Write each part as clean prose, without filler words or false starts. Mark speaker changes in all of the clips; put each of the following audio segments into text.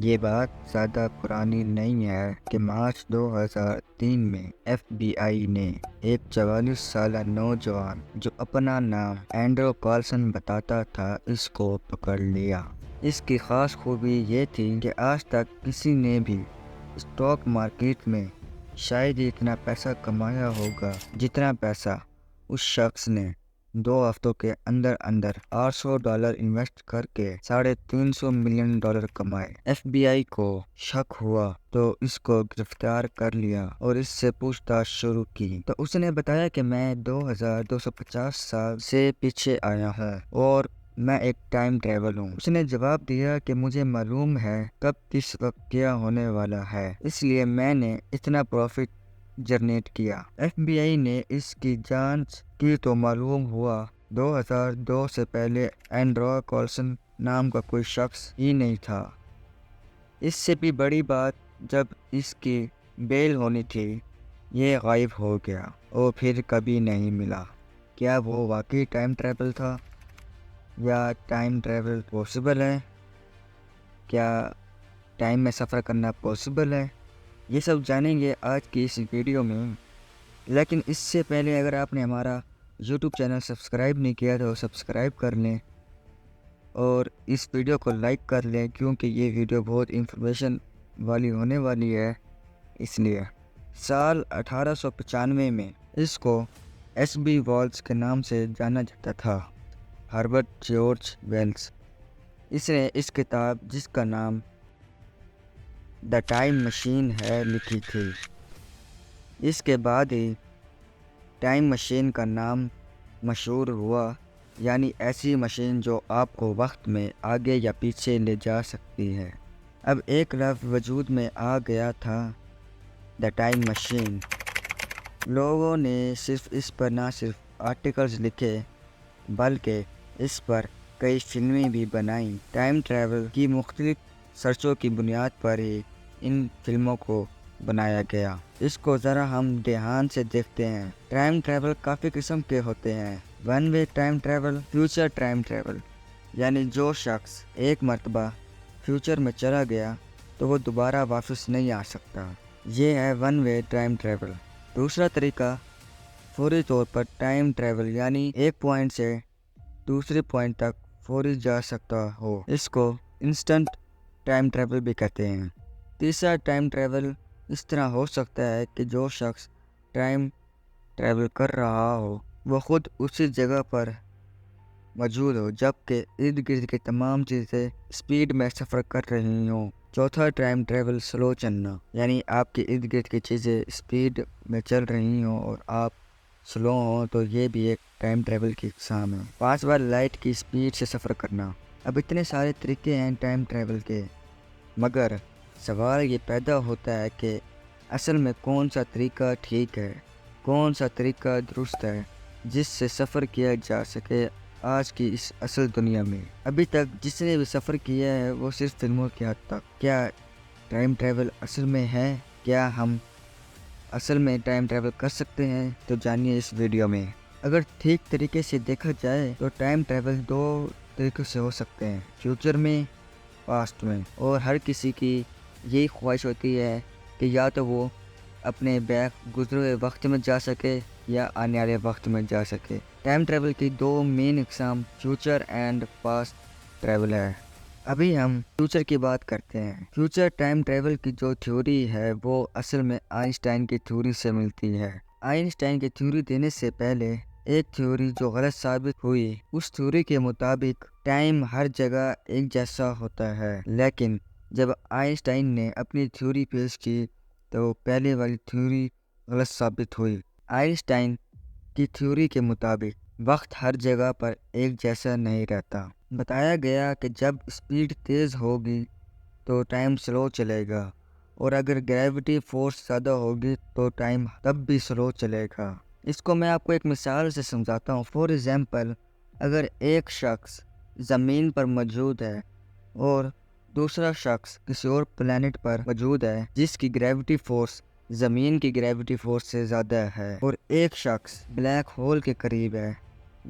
Speaker 1: یہ بات زیادہ پرانی نہیں ہے کہ مارچ 2003 میں ایف بی آئی نے ایک 44 سالہ نوجوان جو اپنا نام اینڈرو کارلسن بتاتا تھا اس کو پکڑ لیا۔ اس کی خاص خوبی یہ تھی کہ آج تک کسی نے بھی اسٹاک مارکیٹ میں شاید ہی اتنا پیسہ کمایا ہوگا جتنا پیسہ اس شخص نے 2 ہفتوں کے اندر $800 انویسٹ کر کے $350 ملین کمائے۔ ایف بی آئی کو شک ہوا تو اس کو گرفتار کر لیا اور اس سے پوچھ تاچھ شروع کی تو اس نے بتایا کہ میں 2250 سال سے پیچھے آیا ہوں اور میں ایک ٹائم ٹریول ہوں۔ اس نے جواب دیا کہ مجھے معلوم ہے کب کس وقت کیا ہونے والا ہے، اس لیے میں نے اتنا پروفٹ جنریٹ کیا۔ ایف بی آئی نے اس کی جانچ کی تو معلوم ہوا 2002 سے پہلے اینڈرو کارلسن نام کا کوئی شخص ہی نہیں تھا۔ اس سے بھی بڑی بات، جب اس کی بیل ہونی تھی یہ غائب ہو گیا اور پھر کبھی نہیں ملا۔ کیا وہ واقعی ٹائم ٹریول تھا یا ٹائم ٹریول پاسبل ہے؟ کیا ٹائم میں سفر کرنا پاسبل ہے؟ یہ سب جانیں گے آج کی اس ویڈیو میں۔ لیکن اس سے پہلے اگر آپ نے ہمارا یوٹیوب چینل سبسکرائب نہیں کیا تو سبسکرائب کر لیں اور اس ویڈیو کو لائک کر لیں، کیونکہ یہ ویڈیو بہت انفارمیشن والی ہونے والی ہے۔ اس لیے سال 1895 میں اس کو ایس بی والز کے نام سے جانا جاتا تھا، ہربرٹ جارج ویلز۔ اس نے اس کتاب جس کا نام دا ٹائم مشین ہے لکھی تھی۔ اس کے بعد ہی ٹائم مشین کا نام مشہور ہوا، یعنی ایسی مشین جو آپ کو وقت میں آگے یا پیچھے لے جا سکتی ہے۔ اب ایک لفظ وجود میں آ گیا تھا، دا ٹائم مشین۔ لوگوں نے صرف اس پر نہ صرف آرٹیکلز لکھے بلکہ اس پر کئی فلمیں بھی بنائیں۔ ٹائم ٹریول کی مختلف سرچوں کی بنیاد پر ہی ان فلموں کو بنایا گیا۔ اس کو ذرا ہم دھیان سے دیکھتے ہیں۔ ٹائم ٹریول کافی قسم کے ہوتے ہیں۔ One way time travel, future time travel, یعنی جو شخص ایک مرتبہ فیوچر میں چلا گیا تو وہ دوبارہ واپس نہیں آ سکتا، یہ ہے ون وے ٹائم ٹریول۔ دوسرا طریقہ فوری طور پر ٹائم ٹریول، یعنی ایک پوائنٹ سے دوسرے پوائنٹ تک فوری جا سکتا ہو، اس کو انسٹنٹ ٹائم ٹریول بھی کہتے ہیں۔ تیسرا ٹائم ٹریول اس طرح ہو سکتا ہے کہ جو شخص ٹائم ٹریول کر رہا ہو وہ خود اسی جگہ پر موجود ہو جبکہ ارد گرد کی تمام چیزیں اسپیڈ میں سفر کر رہی ہوں۔ چوتھا ٹائم ٹریول سلو چلنا، یعنی آپ کے ارد گرد کی چیزیں اسپیڈ میں چل رہی ہوں اور آپ سلو ہوں، تو یہ بھی ایک ٹائم ٹریول کی اقسام ہے۔ پانچواں لائٹ کی اسپیڈ سے سفر کرنا۔ اب اتنے سارے طریقے ہیں ٹائم ٹریول کے، مگر سوال یہ پیدا ہوتا ہے کہ اصل میں کون سا طریقہ ٹھیک ہے، کون سا طریقہ درست ہے جس سے سفر کیا جا سکے آج کی اس اصل دنیا میں۔ ابھی تک جس نے بھی سفر کیا ہے وہ صرف فلموں کی حد تک۔ کیا ٹائم ٹریول اصل میں ہے؟ کیا ہم اصل میں ٹائم ٹریول کر سکتے ہیں؟ تو جانیے اس ویڈیو میں۔ اگر ٹھیک طریقے سے دیکھا جائے تو ٹائم ٹریول 2 طریقوں سے ہو سکتے ہیں، فیوچر میں، پاسٹ میں، اور ہر کسی کی یہی خواہش ہوتی ہے کہ یا تو وہ اپنے بیک گزرے ہوئے وقت میں جا سکے یا آنے والے وقت میں جا سکے۔ ٹائم ٹریول کی 2 مین اقسام فیوچر اینڈ پاسٹ ٹریول ہے۔ ابھی ہم فیوچر کی بات کرتے ہیں۔ فیوچر ٹائم ٹریول کی جو تھیوری ہے وہ اصل میں آئنسٹائن کی تھیوری سے ملتی ہے۔ آئنسٹائن کی تھیوری دینے سے پہلے ایک تھیوری جو غلط ثابت ہوئی، اس تھیوری کے مطابق ٹائم ہر جگہ ایک جیسا ہوتا ہے، لیکن جب آئنسٹائن نے اپنی تھیوری پیش کی تو پہلے والی تھیوری غلط ثابت ہوئی۔ آئنسٹائن کی تھیوری کے مطابق وقت ہر جگہ پر ایک جیسا نہیں رہتا۔ بتایا گیا کہ جب اسپیڈ تیز ہوگی تو ٹائم سلو چلے گا، اور اگر گریوٹی فورس زیادہ ہوگی تو ٹائم تب بھی سلو چلے گا۔ اس کو میں آپ کو ایک مثال سے سمجھاتا ہوں۔ فار ایگزامپل، اگر ایک شخص زمین پر موجود ہے اور دوسرا شخص کسی اور پلانٹ پر موجود ہے جس کی گریوٹی فورس زمین کی گریوٹی فورس سے زیادہ ہے، اور ایک شخص بلیک ہول کے قریب ہے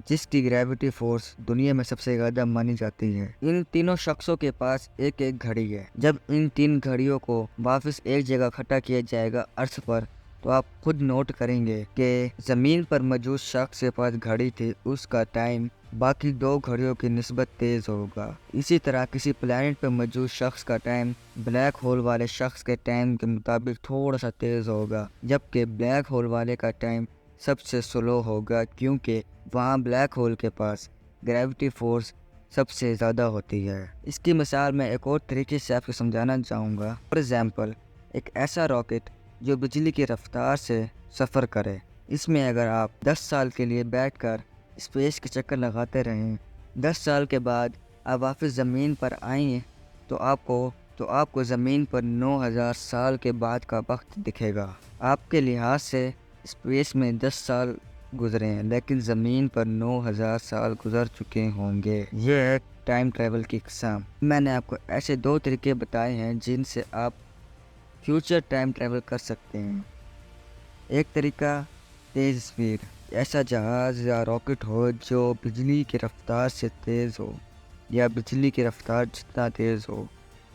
Speaker 1: جس کی گریویٹی فورس دنیا میں سب سے زیادہ مانی جاتی ہے۔ ان تینوں شخصوں کے پاس ایک ایک گھڑی ہے۔ جب ان 3 گھڑیوں کو واپس ایک جگہ اکٹھا کیا جائے گا ارتھ پر، تو آپ خود نوٹ کریں گے کہ زمین پر موجود شخص کے پاس گھڑی تھی، اس کا ٹائم باقی 2 گھڑیوں کی نسبت تیز ہوگا۔ اسی طرح کسی پلانٹ پر موجود شخص کا ٹائم بلیک ہول والے شخص کے ٹائم کے مطابق تھوڑا سا تیز ہوگا، جبکہ بلیک ہول والے کا ٹائم سب سے سلو ہوگا، کیونکہ وہاں بلیک ہول کے پاس گریویٹی فورس سب سے زیادہ ہوتی ہے۔ اس کی مثال میں ایک اور طریقے سے آپ کو سمجھانا چاہوں گا۔ فار ایگزامپل، ایک ایسا راکٹ جو بجلی کی رفتار سے سفر کرے، اس میں اگر آپ 10 سال کے لیے بیٹھ کر اسپیس کے چکر لگاتے رہیں، 10 سال کے بعد آپ واپس زمین پر آئیں تو آپ کو زمین پر 9000 سال کے بعد کا وقت دکھے گا۔ آپ کے لحاظ سے اسپیس میں 10 سال گزرے ہیں، لیکن زمین پر 9000 سال گزر چکے ہوں گے۔ یہ ہے ٹائم ٹریول کی اقسام۔ میں نے آپ کو ایسے 2 طریقے بتائے ہیں جن سے آپ فیوچر ٹائم ٹریول کر سکتے ہیں۔ ایک طریقہ تیز اسپیڈ، ایسا جہاز یا راکٹ ہو جو بجلی کی رفتار سے تیز ہو، یا بجلی کی رفتار جتنا تیز ہو،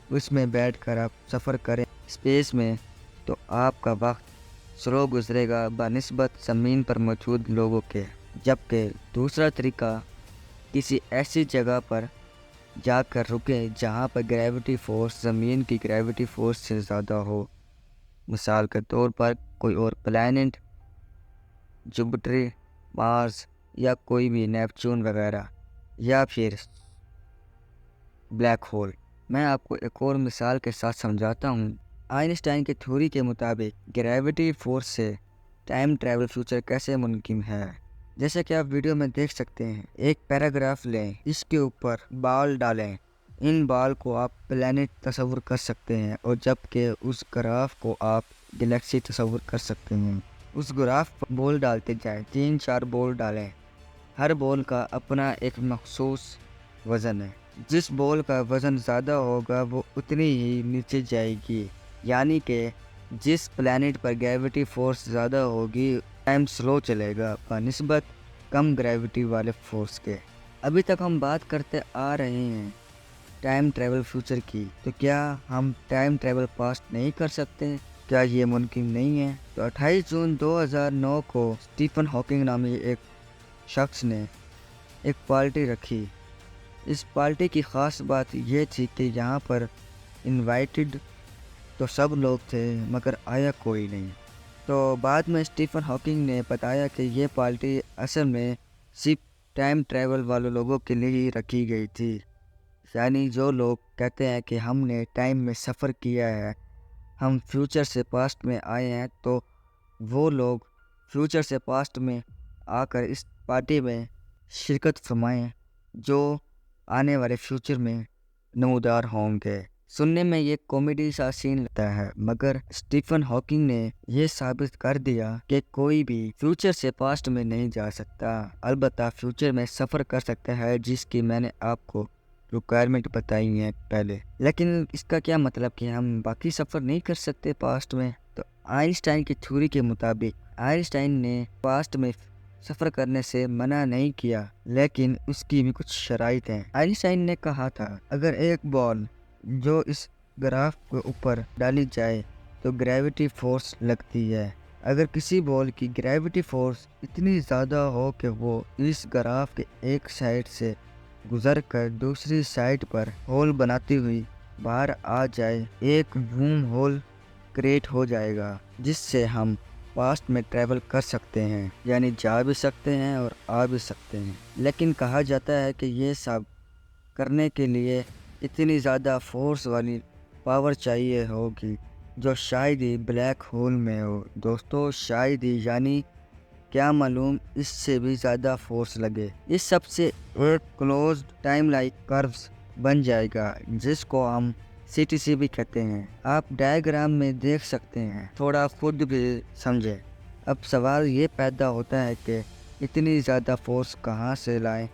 Speaker 1: اس میں بیٹھ کر آپ سفر کریں اسپیس میں، تو آپ کا وقت سلو گزرے گا بنسبت زمین پر موجود لوگوں کے۔ جبکہ دوسرا طریقہ کسی ایسی جگہ پر جا کر رکے جہاں پر گریویٹی فورس زمین کی گریویٹی فورس سے زیادہ ہو، مثال کے طور پر کوئی اور پلانٹ، جوپیٹر، مارس، یا کوئی بھی نیپچون وغیرہ، یا پھر بلیک ہول۔ میں آپ کو ایک اور مثال کے ساتھ سمجھاتا ہوں۔ آئنسٹائن کی تھیوری کے مطابق گریویٹی فورس سے ٹائم ٹریول فیوچر کیسے ممکن ہے؟ جیسا کہ آپ ویڈیو میں دیکھ سکتے ہیں، ایک پیراگراف لیں، اس کے اوپر بال ڈالیں، ان بال کو آپ پلانٹ تصور کر سکتے ہیں، اور جبکہ اس گراف کو آپ گلیکسی تصور کر سکتے ہیں۔ اس گراف پر بال ڈالتے جائیں، 3-4 بال ڈالیں، ہر بال کا اپنا ایک مخصوص وزن ہے۔ جس بال کا وزن زیادہ ہوگا وہ اتنی ہی نیچے جائے گی، یعنی کہ جس پلانٹ پر گریویٹی فورس زیادہ ہوگی ٹائم سلو چلے گا بنسبت کم گریویٹی والے فورس کے۔ ابھی تک ہم بات کرتے آ رہے ہیں ٹائم ٹریول فیوچر کی، تو کیا ہم ٹائم ٹریول پاسٹ نہیں کر سکتے؟ کیا یہ ممکن نہیں ہے؟ تو 28 جون 2009 کو اسٹیفن ہاکنگ نامی ایک شخص نے ایک پارٹی رکھی۔ اس پارٹی کی خاص بات یہ تھی کہ یہاں پر انوائٹڈ تو سب لوگ تھے مگر آیا کوئی نہیں۔ تو بعد میں اسٹیفن ہاکنگ نے بتایا کہ یہ پارٹی اصل میں صرف ٹائم ٹریول والے لوگوں کے لیے ہی رکھی گئی تھی، یعنی جو لوگ کہتے ہیں کہ ہم نے ٹائم میں سفر کیا ہے، ہم فیوچر سے پاسٹ میں آئے ہیں، تو وہ لوگ فیوچر سے پاسٹ میں آ کر اس پارٹی میں شرکت فرمائیں جو آنے والے فیوچر میں نمودار ہوں گے۔ سننے میں یہ کامیڈی سا سین لگتا ہے، مگر اسٹیفن ہاکنگ نے یہ ثابت کر دیا کہ کوئی بھی فیوچر سے پاسٹ میں نہیں جا سکتا، البتہ فیوچر میں سفر کر سکتا ہے، جس کی میں نے آپ کو ریکوائرمنٹ بتائی ہیں پہلے۔ لیکن اس کا کیا مطلب کہ ہم باقی سفر نہیں کر سکتے پاسٹ میں؟ تو آئنسٹائن کی تھیوری کے مطابق آئنسٹائن نے پاسٹ میں سفر کرنے سے منع نہیں کیا، لیکن اس کی بھی کچھ شرائط ہیں۔ آئنسٹائن نے کہا تھا، اگر ایک بال جو اس گراف کے اوپر ڈالی جائے تو گریویٹی فورس لگتی ہے۔ اگر کسی بال کی گریویٹی فورس اتنی زیادہ ہو کہ وہ اس گراف کے ایک سائڈ سے گزر کر دوسری سائڈ پر ہول بناتی ہوئی باہر آ جائے، ایک ورم ہول کریٹ ہو جائے گا، جس سے ہم پاسٹ میں ٹریول کر سکتے ہیں، یعنی جا بھی سکتے ہیں اور آ بھی سکتے ہیں۔ لیکن کہا جاتا ہے کہ یہ سب کرنے کے لیے اتنی زیادہ فورس والی پاور چاہیے ہوگی جو شاید ہی بلیک ہول میں ہو۔ دوستو شاید ہی، یعنی کیا معلوم اس سے بھی زیادہ فورس لگے۔ اس سب سے ایک کلوزڈ ٹائم لائک کروز بن جائے گا، جس کو ہم CTC بھی کہتے ہیں۔ آپ ڈائیگرام میں دیکھ سکتے ہیں، تھوڑا خود بھی سمجھیں۔ اب سوال یہ پیدا ہوتا ہے کہ اتنی زیادہ فورس کہاں سے لائیں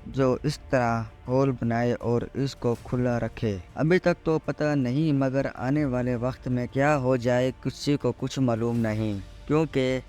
Speaker 1: جو اس طرح ہول بنائے اور اس کو کھلا رکھے؟ ابھی تک تو پتہ نہیں، مگر آنے والے وقت میں کیا ہو جائے کسی کو کچھ معلوم نہیں، کیونکہ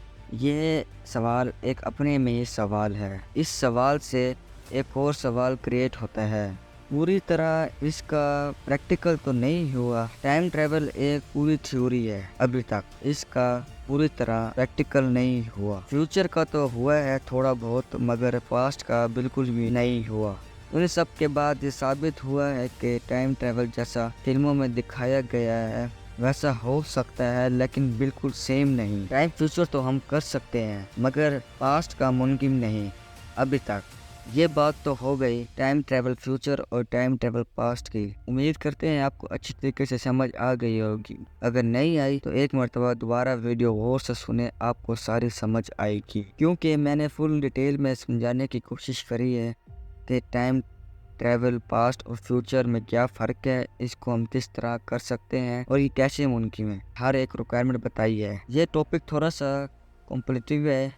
Speaker 1: یہ سوال ایک اپنے میں ہی سوال ہے۔ اس سوال سے ایک اور سوال کریٹ ہوتا ہے۔ پوری طرح اس کا پریکٹیکل تو نہیں ہوا۔ ٹائم ٹریول ایک پوری تھیوری ہے، ابھی تک اس کا پوری طرح پریکٹیکل نہیں ہوا۔ فیوچر کا تو ہوا ہے تھوڑا بہت، مگر پاسٹ کا بالکل بھی نہیں ہوا۔ ان سب کے بعد یہ ثابت ہوا ہے کہ ٹائم ٹریول جیسا فلموں میں دکھایا گیا ہے ویسا ہو سکتا ہے، لیکن بالکل سیم نہیں۔ ٹائم فیوچر تو ہم کر سکتے ہیں، مگر پاسٹ کا ممکن نہیں ابھی تک۔ یہ بات تو ہو گئی ٹائم ٹریول فیوچر اور ٹائم ٹریول پاسٹ کی۔ امید کرتے ہیں آپ کو اچھی طریقے سے سمجھ آ گئی ہوگی۔ اگر نہیں آئی تو ایک مرتبہ دوبارہ ویڈیو غور سے سنیں، آپ کو ساری سمجھ آئے گی، کیونکہ میں نے فل ڈیٹیل میں سمجھانے کی کوشش کری ہے کہ ٹائم ٹریول پاسٹ اور فیوچر میں کیا فرق ہے، اس کو ہم کس طرح کر سکتے ہیں اور یہ کیسے ممکن ہے، ہر ایک ریکوائرمنٹ بتائی ہے۔ یہ ٹاپک تھوڑا سا کمپلیٹیو ہے،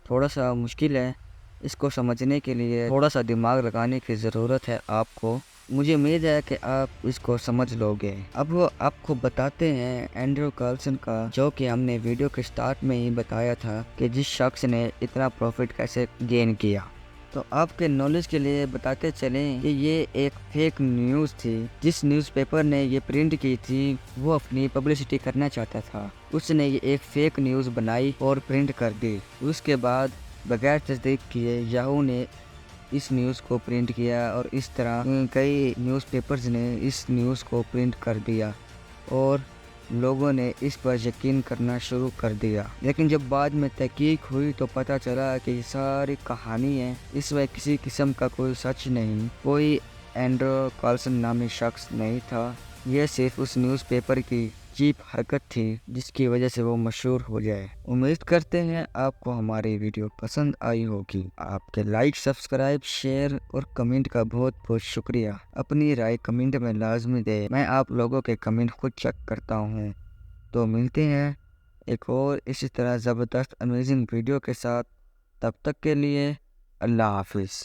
Speaker 1: تھوڑا سا مشکل ہے، اس کو سمجھنے کے لیے تھوڑا سا دماغ لگانے کی ضرورت ہے آپ کو۔ مجھے امید ہے کہ آپ اس کو سمجھ لو گے۔ اب وہ آپ کو بتاتے ہیں اینڈریو کارلسن کا، جو کہ ہم نے ویڈیو کے سٹارٹ میں ہی بتایا تھا کہ جس شخص نے اتنا پروفٹ کیسے گین کیا۔ تو آپ کے نالج کے لیے بتاتے چلیں کہ یہ ایک فیک نیوز تھی۔ جس نیوز پیپر نے یہ پرنٹ کی تھی وہ اپنی پبلسٹی کرنا چاہتا تھا، اس نے یہ ایک فیک نیوز بنائی اور پرنٹ کر دی۔ اس کے بعد بغیر تصدیق کیے یاہو نے اس نیوز کو پرنٹ کیا، اور اس طرح کئی نیوز پیپرز نے اس نیوز کو پرنٹ کر دیا اور لوگوں نے اس پر یقین کرنا شروع کر دیا۔ لیکن جب بعد میں تحقیق ہوئی تو پتہ چلا کہ یہ ساری کہانی ہے، اس میں کسی قسم کا کوئی سچ نہیں، کوئی اینڈریو کارلسن نامی شخص نہیں تھا۔ یہ صرف اس نیوز پیپر کی چیپ حرکت تھی جس کی وجہ سے وہ مشہور ہو جائے۔ امید کرتے ہیں آپ کو ہماری ویڈیو پسند آئی ہوگی۔ آپ کے لائک، سبسکرائب، شیئر اور کمنٹ کا بہت بہت شکریہ۔ اپنی رائے کمنٹ میں لازمی دیں، میں آپ لوگوں کے کمنٹ خود چیک کرتا ہوں۔ تو ملتے ہیں ایک اور اسی طرح زبردست امیزنگ ویڈیو کے ساتھ، تب تک کے لیے اللہ حافظ۔